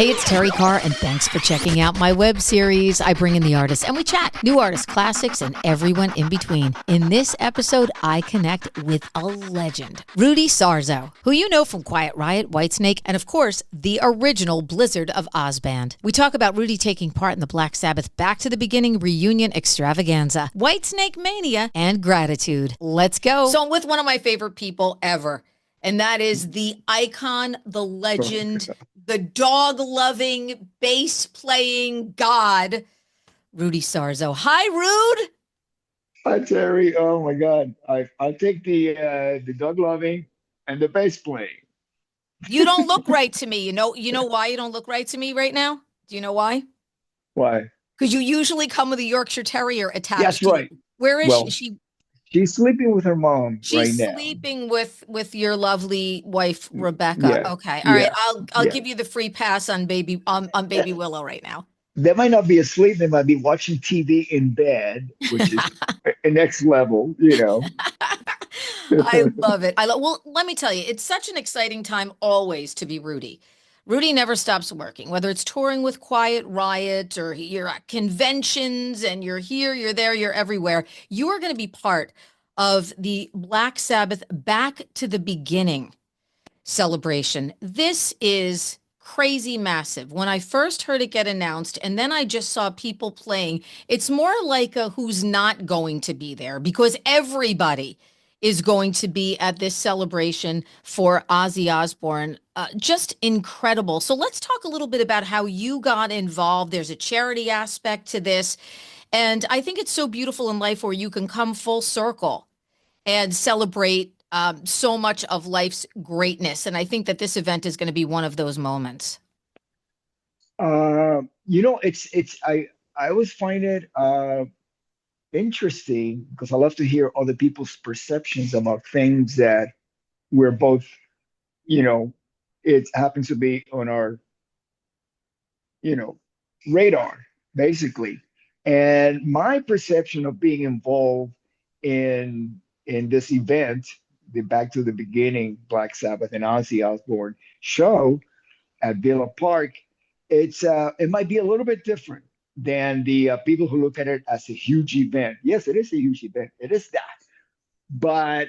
Hey, it's Terrie Carr, and thanks for checking out my web series. I bring in the artists and we chat. New artists, classics, and everyone in between. In this episode, I connect with a legend, Rudy Sarzo, who you know from Quiet Riot, Whitesnake, and of course, the original Blizzard of Oz band. We talk about Rudy taking part in the Black Sabbath Back to the Beginning reunion extravaganza, Whitesnake Mania, and gratitude. Let's go. So I'm with one of my favorite people ever, and that is the icon, the legend, the dog-loving, bass-playing god, Rudy Sarzo. Hi, Rude. Hi, Terry. Oh my God. I'll take the dog loving and the bass playing. You don't look right to me. You know why you don't look right to me right now? Do you know why? Why? Because you usually come with a Yorkshire Terrier That's attached to you. right. Where is she? Well, she's sleeping with her mom right She's now. sleeping with your lovely wife Rebecca. Yeah, Okay. All right. yeah, I'll yeah. give you the free pass on baby Willow right now. They might not be asleep. They might be watching TV in bed, which is a next level. I love it. Well, let me tell you, it's such an exciting time always to be Rudy. Rudy never stops working, whether it's touring with Quiet Riot or you're at conventions and you're here, you're there, you're everywhere. You are going to be part of the Black Sabbath Back to the Beginning celebration. This is crazy massive. When I first heard it get announced, and then I just saw people playing, it's more like a who's not going to be there because everybody is going to be at this celebration for Ozzy Osbourne. Just incredible. So let's talk a little bit about how you got involved. There's a charity aspect to this. And I think it's so beautiful in life where you can come full circle and celebrate so much of life's greatness. And I think that this event is going to be one of those moments. I always find it interesting because I love to hear other people's perceptions about things that we're both, you know, it happens to be on our, you know, radar, basically. And my perception of being involved in this event, the Back to the Beginning Black Sabbath and Ozzy Osbourne show at Villa Park, it might be a little bit different than the people who look at it as a huge event. Yes, it is a huge event. It is that, but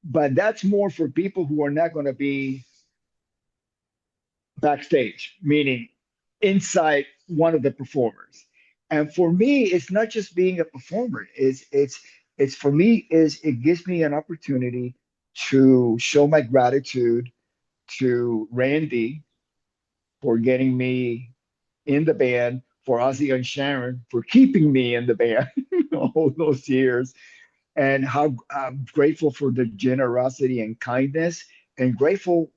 that's more for people who are not going to be backstage, meaning inside one of the performers. And for me, it's not just being a performer. It's for me is it gives me an opportunity to show my gratitude to Randy for getting me in the band, for Ozzy and Sharon for keeping me in the band all those years, and how I'm grateful for the generosity and kindness, and grateful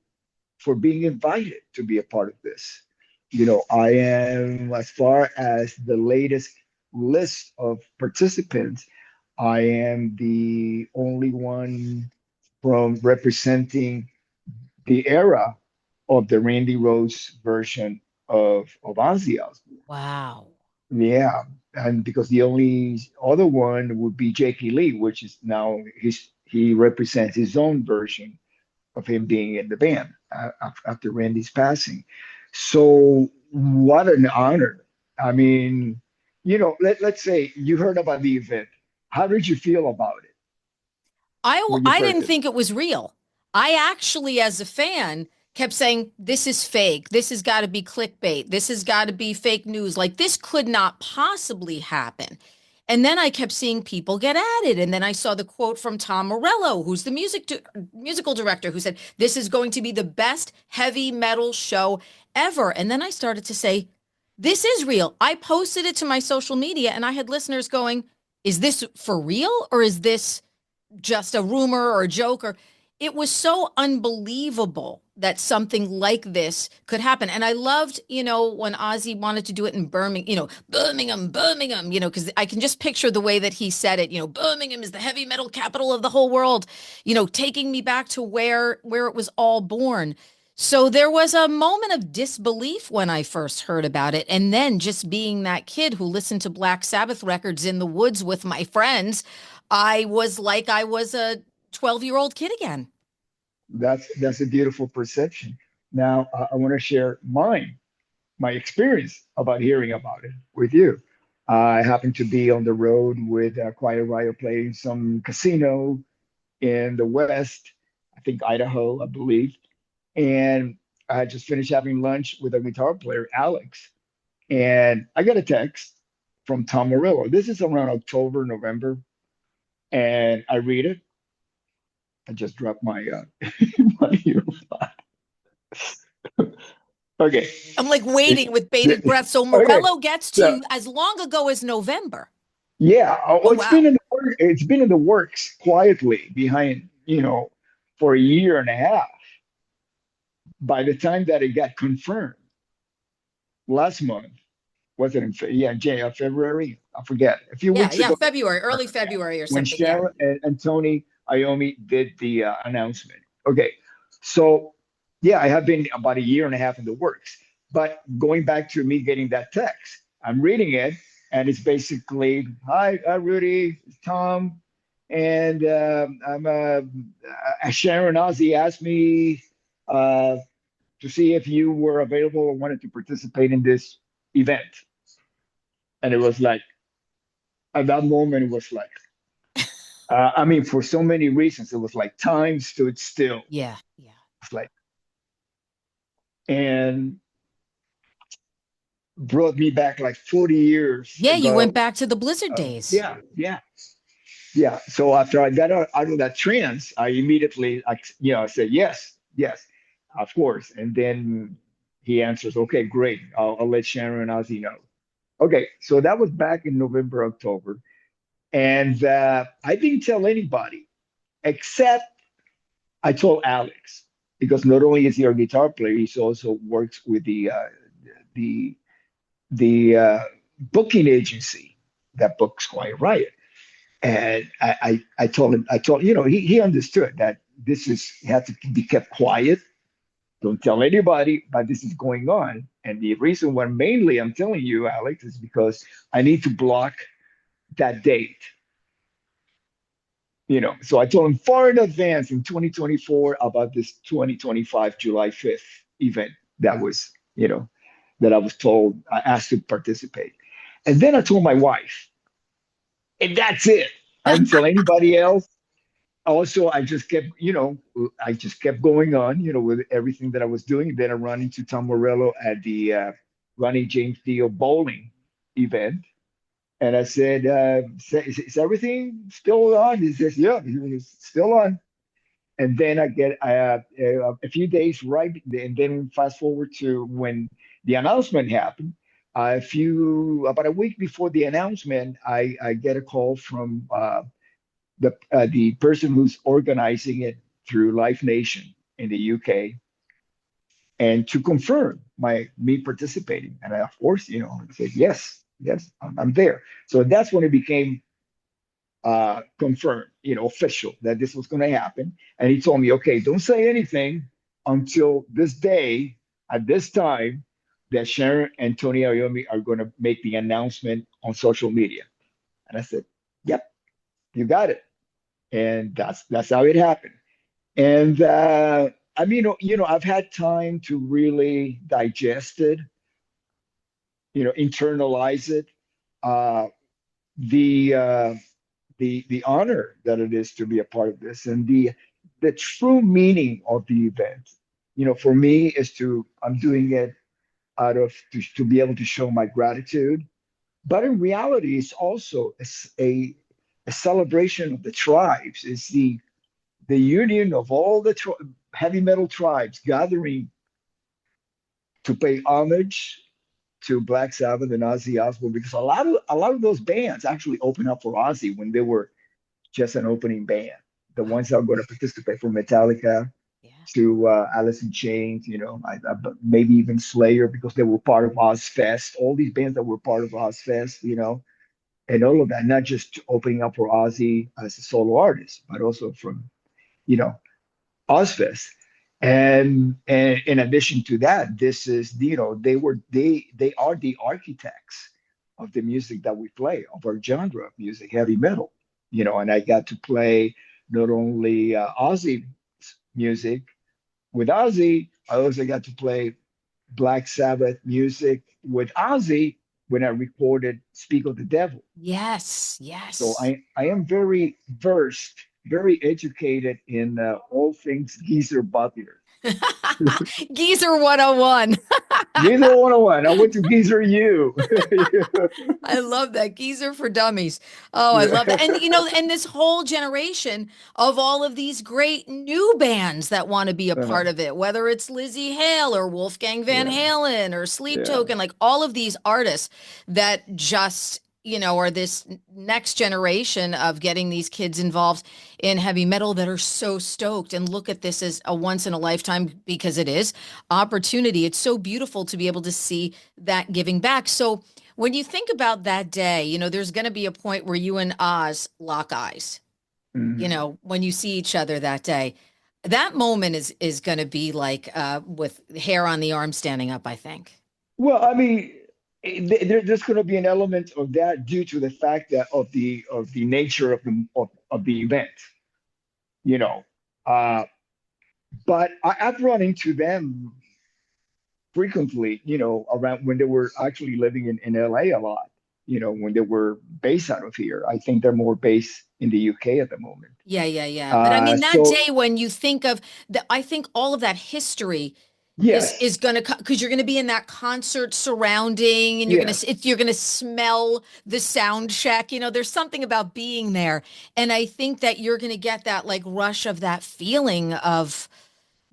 for being invited to be a part of this. I am, as far as the latest list of participants, I am the only one from representing the era of the Randy Rhoads version of Ozzy Osbourne. Wow. Yeah, and because the only other one would be J.P. Lee, which is now he represents his own version of him being in the band after Randy's passing. So what an honor! I mean, let's say you heard about the event. How did you feel about it when you I heard didn't it? think it was real. I actually, as a fan, kept saying, this is fake. This has got to be clickbait. This has got to be fake news. Like, this could not possibly happen. And then I kept seeing people get at it. And then I saw the quote from Tom Morello, who's the musical director, who said, this is going to be the best heavy metal show ever. And then I started to say, this is real. I posted it to my social media and I had listeners going, is this for real or is this just a rumor or a joke? Or it was so unbelievable that something like this could happen. And I loved, when Ozzy wanted to do it in Birmingham, Birmingham, because I can just picture the way that he said it, Birmingham is the heavy metal capital of the whole world, taking me back to where it was all born. So there was a moment of disbelief when I first heard about it. And then just being that kid who listened to Black Sabbath records in the woods with my friends, I was like I was a 12-year-old kid again. That's a beautiful perception. Now I want to share mine. my experience about hearing about it with you. I happened to be on the road with Quiet Riot playing some casino in the West, I think Idaho, I believe. And I had just finished having lunch with a guitar player, Alex. And I got a text from Tom Morello. This is around October, November. And I read it. I just dropped my my earbud. Okay. I'm like waiting with bated breath. So Okay. Morello gets to So you as long ago as November. yeah, Oh, it's been wow. in the it's been in the works quietly behind, for a year and a half. By the time that it got confirmed last month, was it in February? I forget. A few Yeah, weeks yeah, ago, February, early February or when something. Yeah. Sharon and Tony Iommi did the announcement. Okay, so yeah, I have been about a year and a half in the works. But going back to me getting that text, I'm reading it, and it's basically, "Hi, Rudy, it's Tom, and I'm Sharon Ozzy asked me uh, to see if you were available or wanted to participate in this event." And it was like, at that moment, it was like, I mean, for so many reasons, it was like time stood still. Yeah. Yeah. It's like, and brought me back like 40 years Yeah, you went ago. back to the Blizzard days. Yeah, yeah, yeah. So after I got out of that trance, I immediately, I said, yes, yes, of course. And then he answers, okay, great. I'll let Sharon and Ozzy know. Okay, so that was back in November, October. And I didn't tell anybody except I told Alex, because not only is he our guitar player, he also works with the the booking agency that books Quiet Riot. And I told him, he understood that this is had to be kept quiet. Don't tell anybody, but this is going on. And the reason why mainly I'm telling you, Alex, is because I need to block that date. So I told him far in advance in 2024 about this 2025 July 5th event that was, that I was told I asked to participate. And then I told my wife, and that's it. I didn't tell anybody else. Also, I just kept going on, with everything that I was doing. Then I run into Tom Morello at the Ronnie James Dio bowling event. And I said, is everything still on? He says, yeah, it's still on. And then I get a few days right, and then fast forward to when the announcement happened. About a week before the announcement, I get a call from the person who's organizing it through Live Nation in the UK, and to confirm me participating. And I, of course, said yes, yes, I'm there. So that's when it became confirmed, official that this was going to happen. And he told me, okay, don't say anything until this day at this time that Sharon and Tony Iommi are going to make the announcement on social media. And I said, yep, you got it. And that's how it happened. And I mean, I've had time to really digest it, internalize it. Uh, the the honor that it is to be a part of this, and the true meaning of the event, for me is I'm doing it out of to be able to show my gratitude, but in reality it's also a celebration of the tribes. It's the union of all the heavy metal tribes gathering to pay homage to Black Sabbath and Ozzy Osbourne, because a lot of those bands actually opened up for Ozzy when they were just an opening band. The Wow. ones that are going to participate, from Metallica Yeah. to Alice in Chains, maybe even Slayer, because they were part of Ozfest. All these bands that were part of Ozfest, and all of that, not just opening up for Ozzy as a solo artist, but also from, you know, Ozfest. And in addition to that, this is, they are the architects of the music that we play, of our genre of music, heavy metal. And I got to play not only Ozzy music with Ozzy, I also got to play Black Sabbath music with Ozzy when I recorded Speak of the Devil. Yes, So yes. I am very versed, very educated in all things Geezer Butler. Geezer 101. Geezer 101. I went to Geezer U. I love that. Geezer for Dummies. Oh, I love that. And Yeah. and this whole generation of all of these great new bands that want to be a Uh, part of it, whether it's Lizzie Hale or Wolfgang Van yeah, Halen or Sleep yeah. Token, like all of these artists that just, are this next generation of getting these kids involved in heavy metal that are so stoked and look at this as a once in a lifetime because it is opportunity. It's so beautiful to be able to see that giving back. So, when you think about that day, there's going to be a point where you and Oz lock eyes, Mhm. when you see each other that day. That moment is going to be like with hair on the arm standing up, I think. Well, I mean, there's going to be an element of that due to the fact that of the nature of the event, you know. Uh, but I've run into them frequently, around when they were actually living in LA a lot, when they were based out of here. I think they're more based in the UK at the moment. Yeah, yeah, yeah. But I mean, that So day when you think of I think all of that history yes, is going to, because you're going to be in that concert surrounding, and yes, you're going to smell the sound check. There's something about being there, and I think that you're going to get that like rush of that feeling of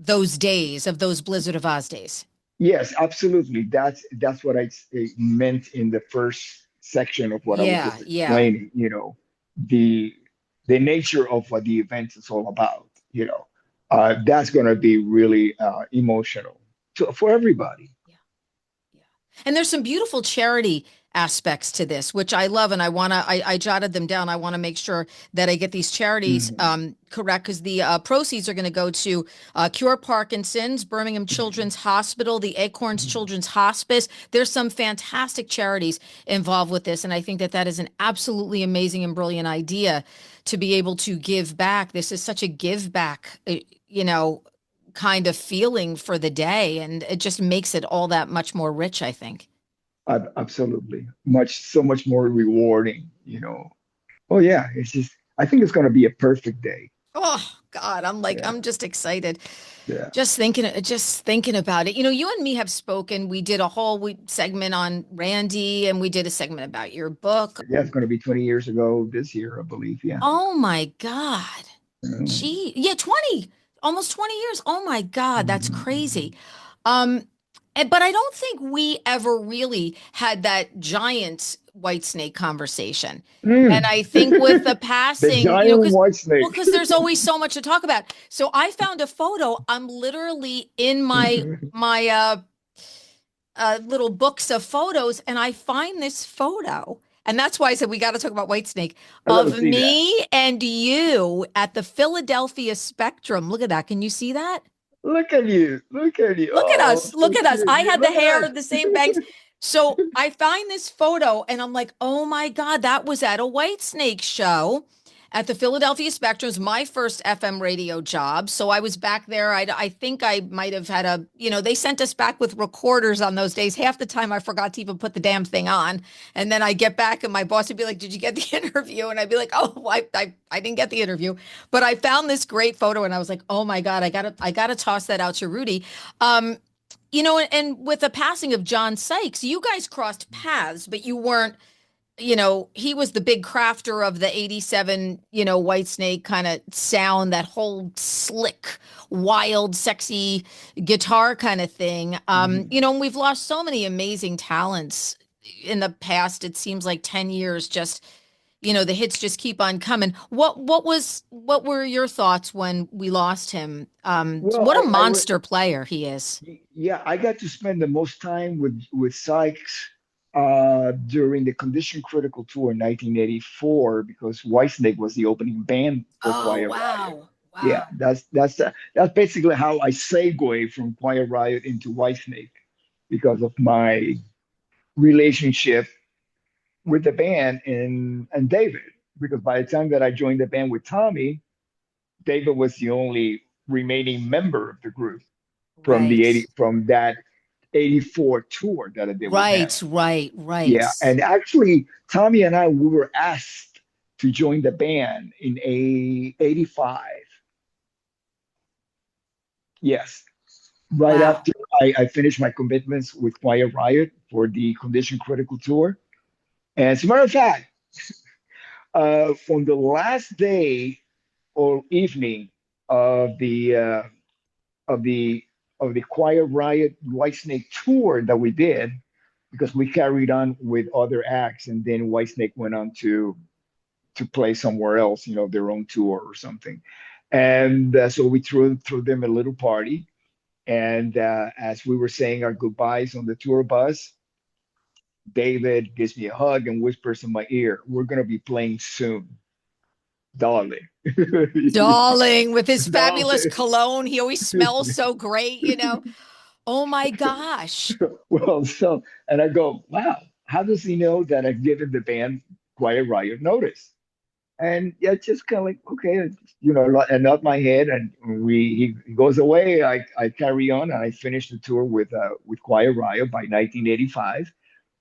those days, of those Blizzard of Oz days. yes, absolutely. That's what I meant in the first section of what I was Yeah, just yeah. explaining. The the nature of what the event is all about. That's going to be really emotional for everybody. Yeah. Yeah. And there's some beautiful charity aspects to this, which I love. And I jotted them down. I want to make sure that I get these charities Mhm. correct, because the proceeds are going to go to Cure Parkinson's, Birmingham Children's Hospital, the Acorns Mhm. Children's Hospice. There's some fantastic charities involved with this. And I think that that is an absolutely amazing and brilliant idea to be able to give back. This is such a give back, you know, kind of feeling for the day, and it just makes it all that much more rich, I think. Absolutely, so much more rewarding. Oh yeah, it's just I think it's going to be a perfect day. Oh God, Yeah, I'm just excited. yeah, Just thinking about it. You and me have spoken. We did a whole segment on Randy, and we did a segment about your book. yeah. It's going to be 20 years ago this year, I believe. Yeah. Oh my God. Mhm. Gee, yeah, 20, almost 20 years. Oh my God, that's crazy. Mhm. Um, but I don't think we ever really had that giant white snake conversation. And Mm. I think with the The passing, giant because white well, snake. because there's always so much to talk about. So I found a photo. I'm literally in my little books of photos, and I find this photo. And that's why I said we got to talk about Whitesnake, I gotta of see that. me and you at the Philadelphia Spectrum. Look at that. Can you see that? Look at you. Look at you. Look at Oh, us. so Look at us. cute. I Yeah, had the look hair, at the same bangs. So I find this photo and I'm like, oh my God, that was at a Whitesnake show at the Philadelphia Spectrum. It was my first FM radio job. So I was back there. I think I might have had they sent us back with recorders on those days. Half the time I forgot to even put the damn thing on. And then I get back and my boss would be like, did you get the interview? And I'd be like, oh, I didn't get the interview. But I found this great photo and I was like, oh my God, I gotta toss that out to Rudy. Um, and with the passing of John Sykes, you guys crossed paths, but you weren't, he was the big crafter of the 87, Whitesnake kind of sound, that whole slick, wild, sexy guitar kind of thing. Mhm. And we've lost so many amazing talents in the past. It seems like 10 years just, the hits just keep on coming. What were your thoughts when we lost him? Well, What a monster player he is. yeah, I got to spend the most time with Sykes during the Condition Critical tour in 1984 because Whitesnake was the opening band for Oh, Quiet Riot. wow. Yeah, Wow. that's basically how I segue from Quiet Riot into Whitesnake because of my relationship with the band and David. Because by the time that I joined the band with Tommy, David was the only remaining member of the group from the Right. 80 from that '84 tour that I did with him. Right, right, right. Yeah, and actually, Tommy and I we were asked to join the band in a '85. Yes, right Wow. after I finished my commitments with Quiet Riot for the Condition Critical tour. And as a matter of fact, on the last day or evening of of the the Quiet Riot Whitesnake tour that we did, because we carried on with other acts, and then Whitesnake went on to play somewhere else, their own tour or something. And so we threw them a little party. And as we were saying our goodbyes on the tour bus, David gives me a hug and whispers in my ear, "We're going to be playing soon, darling." Darling, with his fabulous Darling. cologne, he always smells so great. Oh my gosh. Well, and I go, wow, how does he know that I've given the band Quiet Riot notice? And yeah, just kind of like, okay, and nod my head, and he goes away. I carry on, and I finish the tour with Quiet Riot by 1985.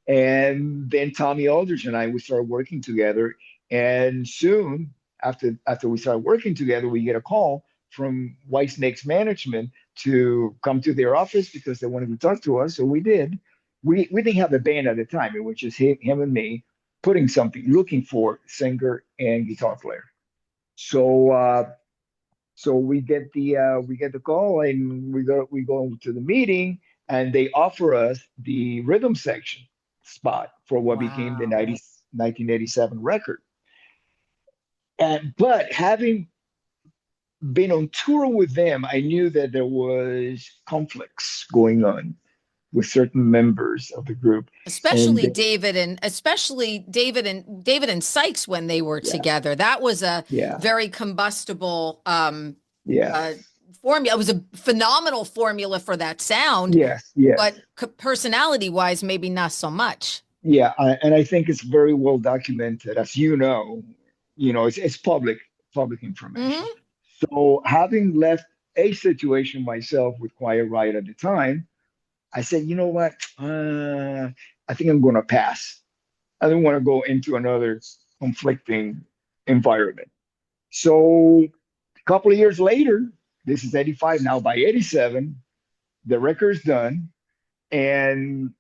And then Tommy Aldridge and I, we started working together. And soon after we started working together, we get a call from Whitesnake's management to come to their office because they wanted to talk to us. So we did. We didn't have a band at the time. It was just him and me putting something, looking for singer and guitar player. So we get the call, and we go to the meeting, and they offer us the rhythm section spot for what became the Wow. 1987 record. And but having been on tour with them, I knew that there was conflicts going on with certain members of the group. And especially David and Sykes when they were yeah, together. That was a yeah, very combustible yeah, uh formula. It was a phenomenal formula for that sound, yes, yes. but personality wise, maybe not so much. Yeah, and I think it's very well documented, as it's public information. Hmm. So having left a situation myself with Quiet Riot at the time, I said, you know what? I think I'm going to pass. I don't want to go into another conflicting environment. So a couple of years later, this is '85 now. By '87, the record's done, and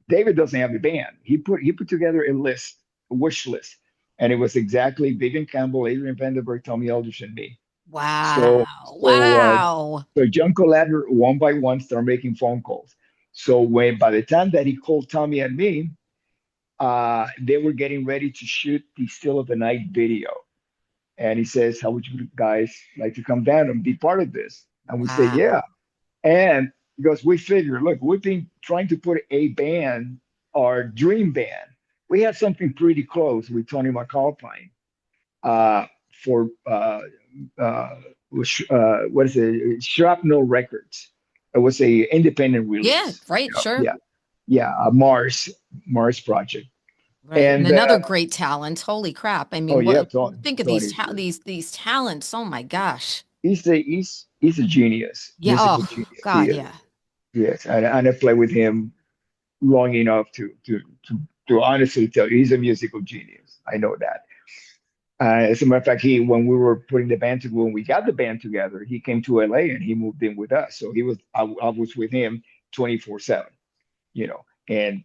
David doesn't have the band. He put together a list, a wish list, and it was exactly Vivian Campbell, Adrian Vandenberg, Tommy Aldrich, and me. So Wow. so uh, Wow. so John Collander one by one started making phone calls. So when by the time that he called Tommy and me, they were getting ready to shoot the Still of the Night video. And he says, "How would you guys like to come down and be part of this?" And we said, Wow. "Yeah." And because we figured, look, we've been trying to put a band, our dream band. We had something pretty close with Tony McAlpine uh, for uh, what is it? Shrapnel Records. It was a independent Yeah, release. right, sure. Yeah, yeah, a Mars project. Right. And And another great talent. Holy crap. I oh mean, yeah, what think of these Tony's great. these talents. Oh my gosh. He's a genius, Yeah. musical Oh genius. He God, is. yeah. Yes, and I played with him long enough to honestly tell you he's a musical genius. I know that. As a matter of fact, when we were putting the band together, when we got the band together, he came to LA and he moved in with us. So I was with him 24/7, and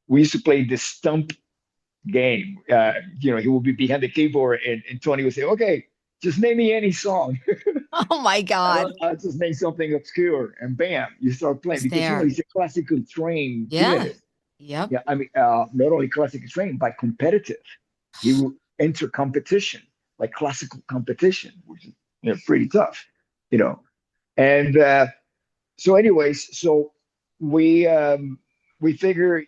we used to play this stump game. He would be behind the keyboard, and Tony would say, "Okay, just name me any song." Oh my God. I just name something obscure, and bam, you start playing Was because there. he's a classically trained Yeah. pianist. Yep. Yeah, I mean, not only classically trained, but competitive. He will enter competition, like classical competition, which is pretty tough, you know. And anyways, we figure,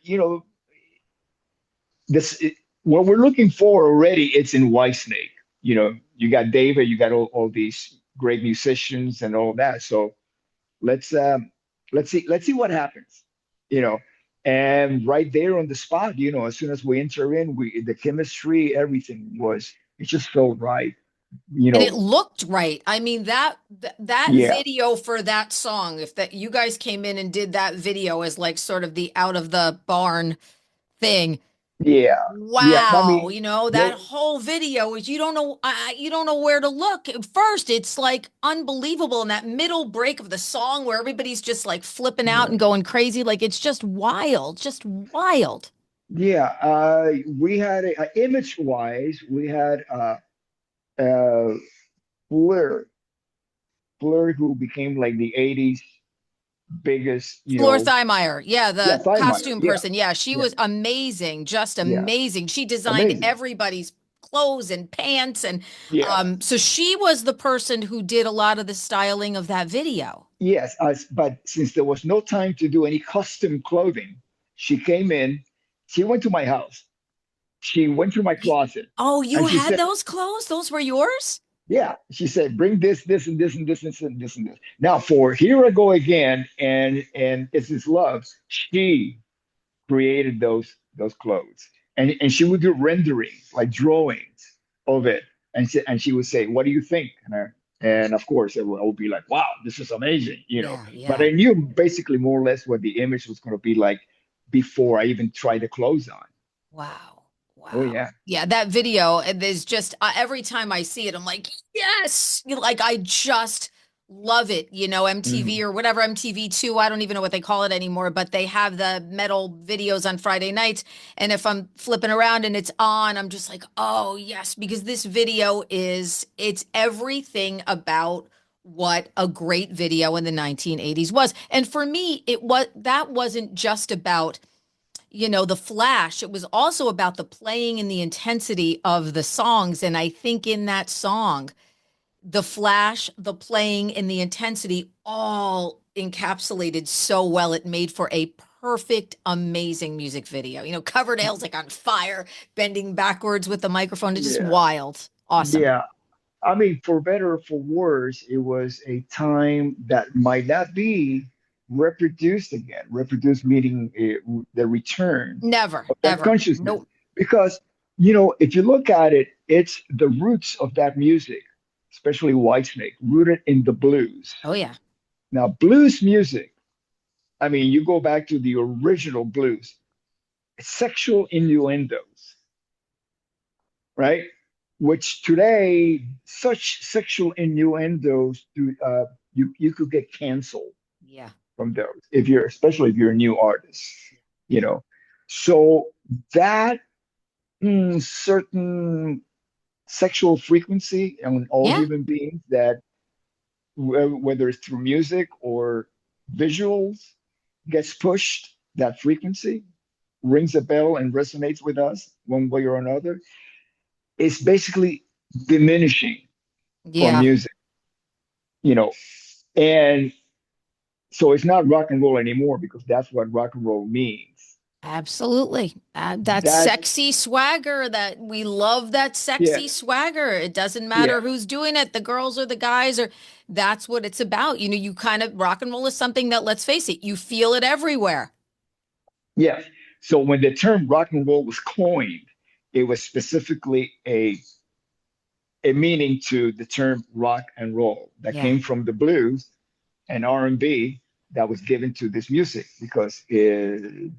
this what we're looking for already. It's in Whitesnake. You got David, you got all these great musicians and all that. So let's let's see what happens you know and right there on the spot, as soon as we enter in, we the chemistry, everything was, it just felt right. you And it know, looked right. I mean, that yeah, video for that song, if that you guys came in and did that video as like sort of the out of the barn thing. yeah, yeah. I Wow, mean, that there, whole video is you don't know where to look. At first, it's like unbelievable in that middle break of the song where everybody's just like flipping out and going crazy. Like it's just wild. yeah. We had image wise, we had uh, Blur, Blur, who became like the '80s biggest, Floor Thymire, yeah, yeah, the Thigh Meyer, costume yeah, person. Yeah, she yeah, was amazing, just yeah, amazing. She designed amazing. everybody's clothes and pants, and Yeah, so she was the person who did a lot of the styling of that video. yes. But since there was no time to do any custom clothing, she came in. She went to my house. She went through my Y- closet, Oh, and you she had said, those clothes? Those were yours? "Yeah." She said, "Bring this, this, and this, and this, and this, and this, and this." Now, for Here I Go Again, and It's His Love, she created those clothes, and she would do renderings like drawings of it, and she would say, "What do you think?" And of course I would be like, "Wow, this is amazing," Yeah, but yeah. I knew basically more or less what the image was going to be like before I even tried the clothes on. Wow. Oh Wow. yeah, Yeah, that video, there's just every time I see it, I'm like, yes. Like I just love it. MTV hmm or whatever, MTV2, I don't even know what they call it anymore, but they have the metal videos on Friday nights. And if I'm flipping around and it's on, I'm just like, oh, yes, because this video it's everything about what a great video in the 1980s was. And for me, that wasn't just about the flash. It was also about the playing and the intensity of the songs. And I think in that song, the flash, the playing, and the intensity all encapsulated so well. It made for a perfect, amazing music video. Coverdale's like on fire, bending backwards with the microphone. It's just yeah, wild. Awesome. yeah. I mean, for better or for worse, it was a time that might not be reproduced again. Reproduced meaning the return Never, of that ever. consciousness. Nope. Because, if you look at it, it's the roots of that music, especially Whitesnake, rooted in the blues. Oh, yeah. Now, blues music, I mean, you go back to the original blues, sexual innuendos, right? Which today, such sexual innuendos, you could get canceled Yeah. from those if you're, especially if you're a new artist, you know. So that certain sexual frequency in all Yeah. human beings, that whether it's through music or visuals, gets pushed, that frequency rings a bell and resonates with us one way or another, is basically diminishing from Yeah. music, you know. And so it's not rock and roll anymore because that's what rock and roll means. Absolutely. That That, sexy swagger that we love that yeah, sexy swagger. It doesn't yeah, matter who's doing it, the girls or the guys, or that's what it's about. You kind of rock and roll is something that, let's face it, you feel it everywhere. yeah. So when the term rock and roll was coined, it was specifically a meaning to the term rock and roll that Yeah. came from the blues and R&B that was given to this music because it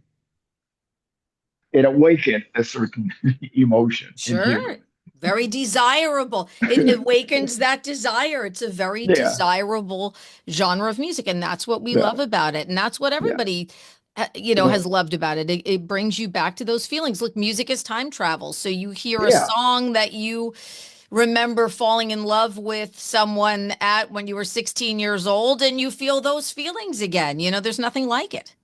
awakened a certain emotion in Sure. humans. Very desirable. It awakens that desire. It's a very Yeah, desirable genre of music, and that's what we yeah, love about it. And that's what yeah, everybody, yeah, has loved about it. It brings you back to those feelings. Look, music is time travel. So you hear a yeah, song that you remember falling in love with someone at when you were 16 years old, and you feel those feelings again. There's nothing like it.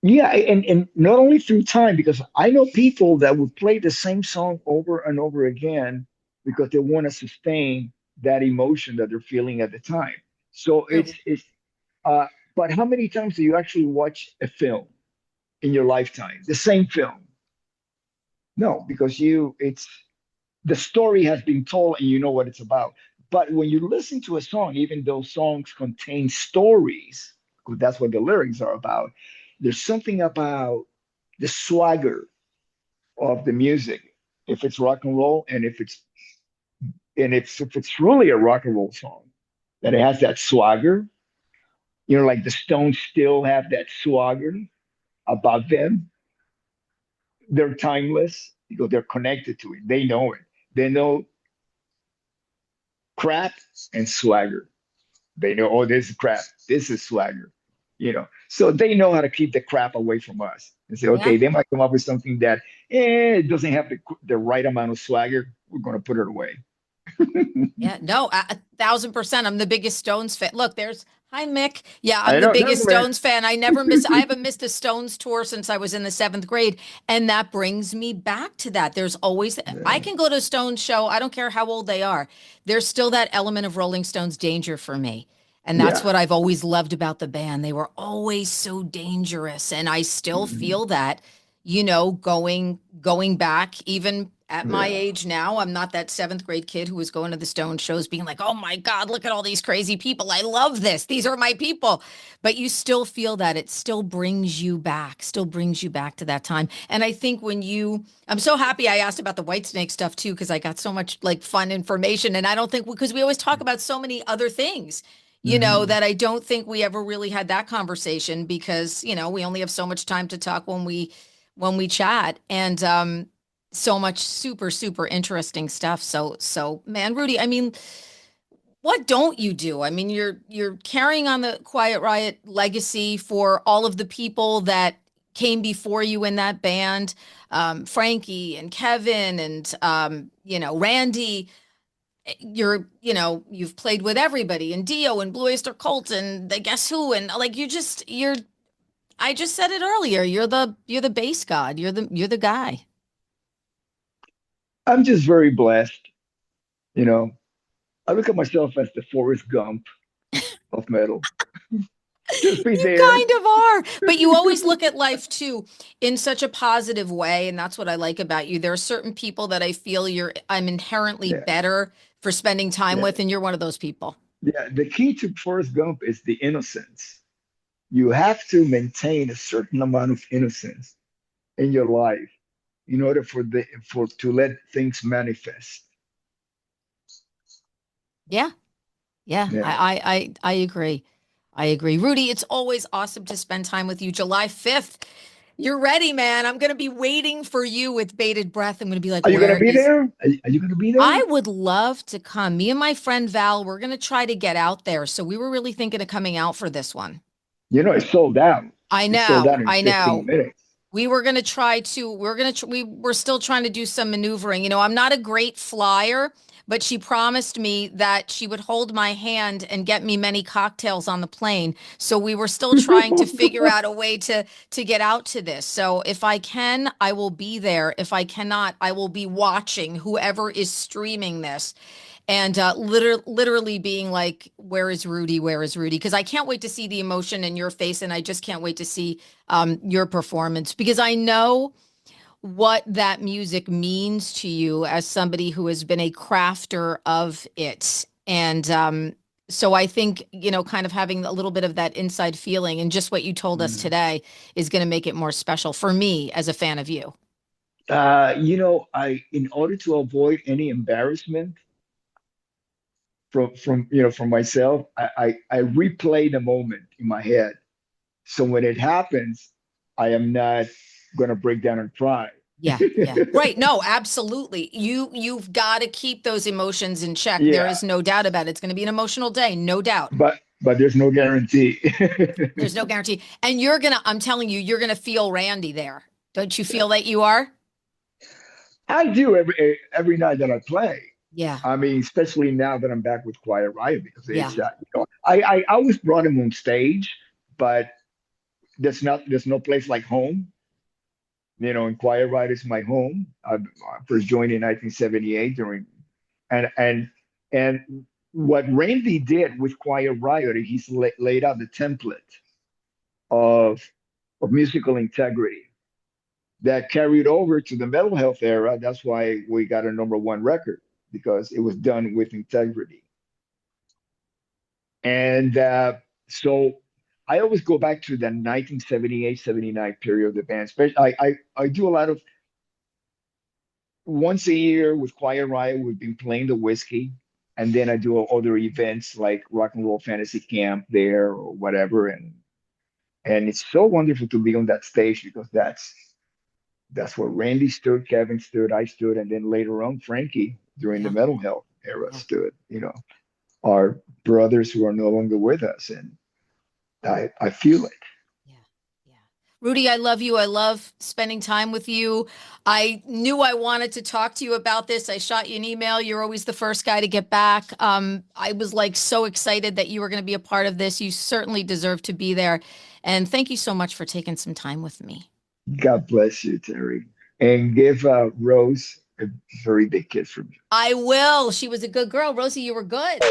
yeah. And not only through time, because I know people that would play the same song over and over again because they want to sustain that emotion that they're feeling at the time. So True. it's uh but how many times do you actually watch a film in your lifetime? The same film? No, because it's the story has been told and you know what it's about. But when you listen to a song, even though songs contain stories, because that's what the lyrics are about, there's something about the swagger of the music, if it's rock and roll and if it's and if it's really a rock and roll song, that it has that swagger, like the Stones still have that swagger about them. They're timeless because they're connected to it. They know it. They know crap and swagger. They know, oh, this is crap. This is swagger. So they know how to keep the crap away from us and say, Yeah. okay, they might come up with something that it doesn't have the right amount of swagger. We're going to put it away. Yeah, no, 1,000%. I'm the biggest Stones fan. Look, there's hi Mick. Yeah, I'm I the know, no, biggest man. Stones fan. I haven't missed a Stones tour since I was in the seventh grade. And that brings me back to that. There's always, I Yeah, can go to a Stones show. I don't care how old they are. There's still that element of Rolling Stones danger for me. And that's yeah. what I've always loved about the band. They were always so dangerous. And I still Mhm. feel that, going back even at my Yeah, age now. I'm not that seventh grade kid who was going to the Stone shows being like, oh my God, look at all these crazy people. I love this. These are my people. But you still feel that it still brings you back to that time. And I think I'm so happy I asked about the Whitesnake stuff too, because I got so much like fun information. And I don't think, because we always talk about so many other things. hmm That I don't think we ever really had that conversation because, we only have so much time to talk when we chat. And so much super super interesting stuff. So man, Rudy, I mean, what don't you do? I mean, you're carrying on the Quiet Riot legacy for all of the people that came before you in that band, Frankie and Kevin and Randy. You've played with everybody and Dio and Blue Oyster Cult and the Guess Who, and like you're I just said it earlier. You're the bass god. You're the guy. I'm just very blessed. You know, I look at myself as the Forrest Gump of metal. Just be You there. kind of are, but you always look at life too in such a positive way, and that's what I like about you. There are certain people that I feel I'm inherently Yeah, better for spending time yeah, with, and you're one of those people. yeah. The key to Forrest Gump is the innocence. You have to maintain a certain amount of innocence in your life in order for to let things manifest. Yeah, yeah, Yeah. I agree. I agree. Rudy, it's always awesome to spend time with you. July 5th, you're ready, man. I'm going to be waiting for you with bated breath. I'm going to be like, Are you gonna where be is there? Are you gonna be there? I would love to come. Me and my friend Val, we're going to try to get out there. So we were really thinking of coming out for this one. It's sold out. I It's sold know, out in I 15 know. minutes. We were going to try to, we're going to, we're still trying to do some maneuvering. I'm not a great flyer, but she promised me that she would hold my hand and get me many cocktails on the plane. So we were still trying to figure out a way to get out to this. So if I can, I will be there. If I cannot, I will be watching whoever is streaming this and literally being like, where is Rudy? Where is Rudy? Because I can't wait to see the emotion in your face, and I just can't wait to see your performance because I know what that music means to you as somebody who has been a crafter of it. And so I think, kind of having a little bit of that inside feeling and just what you told us Mm. today is going to make it more special for me as a fan of you. I in order to avoid any embarrassment from myself, I replay the moment in my head. So when it happens, I am not gonna break down and cry. Yeah, yeah. Right. No, absolutely. You've got to keep those emotions in check. There Yeah, is no doubt about it. It's going to be an emotional day, no doubt. but there's no guarantee. There's no guarantee. And I'm telling you, you're gonna feel Randy there. Don't you feel that you are? I do every night that I play. Yeah, I mean, especially now that I'm back with Quiet Riot because yeah, I always brought him on stage, but there's no place like home. And Quiet Riot is my home. I first joined in 1978 and what Randy did with Quiet Riot, he's laid out the template of musical integrity that carried over to the mental health era. That's why we got a number one record because it was done with integrity. And so I always go back to the 1978, 79 period of the band. Especially, I do a lot of once a year with Quiet Riot, we've been playing the whiskey. And then I do other events like Rock and Roll Fantasy Camp there or whatever. And it's so wonderful to be on that stage because that's where Randy stood, Kevin stood, I stood, and then later on Frankie during the Yeah. mental health era Yeah. stood, our brothers who are no longer with us. And I feel it. Yeah. Yeah. Rudy, I love you. I love spending time with you. I knew I wanted to talk to you about this. I shot you an email. You're always the first guy to get back. I was like so excited that you were going to be a part of this. You certainly deserve to be there. And thank you so much for taking some time with me. God bless you, Terry. And give Rose a very big kiss from me. I will. She was a good girl. Rosie, you were good.